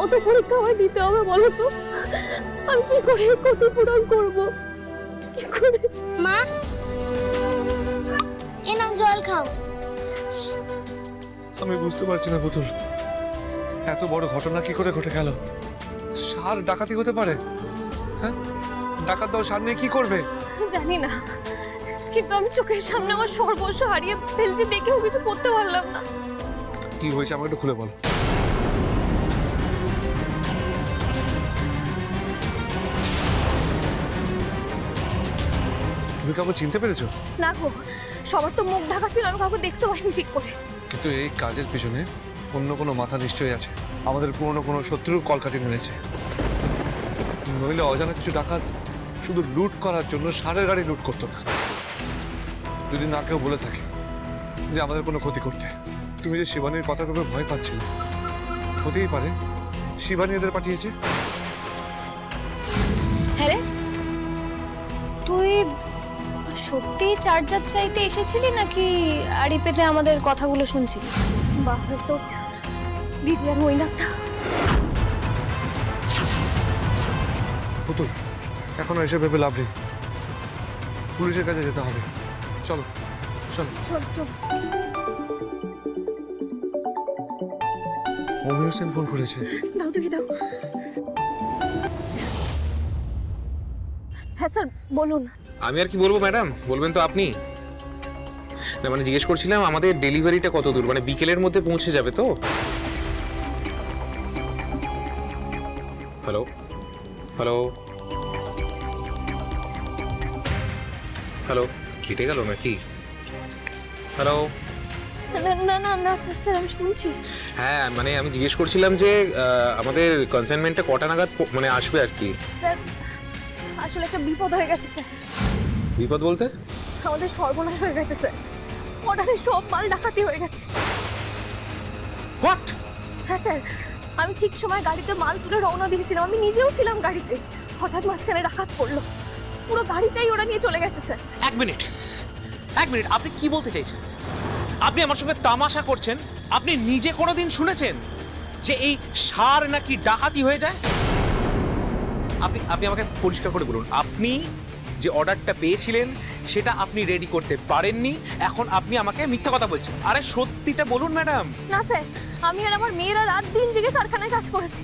কত পরীক্ষা আমায় দিতে হবে বলো তো? আমি কি করে ক্ষতিপূরণ করব? কি করে? মা, এ নাও জল খাও। আমি বুঝতে পারছি না পুতুল, এত বড় ঘটনা কি করে ঘটে গেল? সার ডাকাতি হতে পারে? হ্যাঁ, ডাকাত দল সার নিয়ে কি করবে? জানি না, কিন্তু আমি চোখের সামনে আমার সর্বস্ব হারিয়ে ফেলছি, দেখেও কিছু করতে পারলাম না। কি হয়েছে আমাকে একটু খুলে বলো। তুমি কাউকে চিনতে পেরেছো? না গো, সবার তো মুখ ঢাকা ছিল, আমি কাউকে দেখতে পাইনি ঠিক করে। কিন্তু এই কাজের পিছনে অন্য কোনো মাথা নিশ্চয়ই আছে, আমাদের পুরনো কোনো শত্রুর কলকাঠি নেড়েছে। নইলে অজানা কিছু ডাকাত শুধু লুট করার জন্য সারের গাড়ি লুট করতো না। যদি না কেউ বলে থাকে যে আমাদের কোনো ক্ষতি করতে, তুমি যে শিবানীর কথা ভেবে ভয় পাচ্ছিলে, হতেই পারে শিবানী এদের পাঠিয়েছে। হ্যাঁ রে, তুই সত্যি চার্জার চাইতে এসেছিলি নাকি আড়ি পেতে আমাদের কথাগুলো শুনছিলি? বাহ, তো দিদি আর ওই নাকটা। পুতুল, এখন এসে ভেবে লাভ নেই, পুলিশের কাছে যেতে হবে। চলো চলো চল চল। অমি হোসেন ফোন করেছে। দাও দেখি, দাও। হ্যাঁ স্যার, বলুন। আমি আর কি বলবো ম্যাডাম, বলবেন তো আপনি। না মানে জিজ্ঞেস করছিলাম আমাদের ডেলিভারিটা কত দূর, মানে বিকেলের মধ্যে পৌঁছে যাবে তো? হ্যালো হ্যালো হ্যালো, কেটে গেল নাকি? হ্যালো। না না না না স্যার, স্যার আমি শুনছি। হ্যাঁ মানে আমি জিজ্ঞেস করছিলাম যে আমাদের কনসাইনমেন্টটা কটা নাগাদ মানে আসবে আর কি। স্যার, আসলে একটা বিপদ হয়ে গেছে স্যার। বিপদ বলতে? আমাদের সর্বনাশ হয়ে গেছে স্যার, অর্ডারে সব মাল ডাকাতি হয়ে গেছে। হোয়াট? হ্যাঁ স্যার, আমি ঠিক সময় গাড়িতে মাল তুলে রওনা দিয়েছিলাম, আমি নিজেও ছিলাম গাড়িতে, হঠাৎ মাঝখানে ডাকাত পড়লো, পুরো গাড়িটাই ওরা নিয়ে চলে গেছে স্যার। এক মিনিট, আপনি কি বলতে চাইছেন? আপনি আমার সঙ্গে তামাশা করছেন? আপনি নিজে কোনোদিন শুনেছেন যে এই সার নাকি ডাকাতি হয়ে যায়? আপনি আমাকে পরিষ্কার করে বলুন, আপনি যে অর্ডারটা পেয়েছিলেন সেটা আপনি রেডি করতে পারেননি, এখন আপনি আমাকে মিথ্যা কথা বলছেন। আরে সত্যিটা বলুন ম্যাডাম। না স্যার, আমি আর আমার মেয়েরা রাত দিন জেগে কারখানায় কাজ করেছি,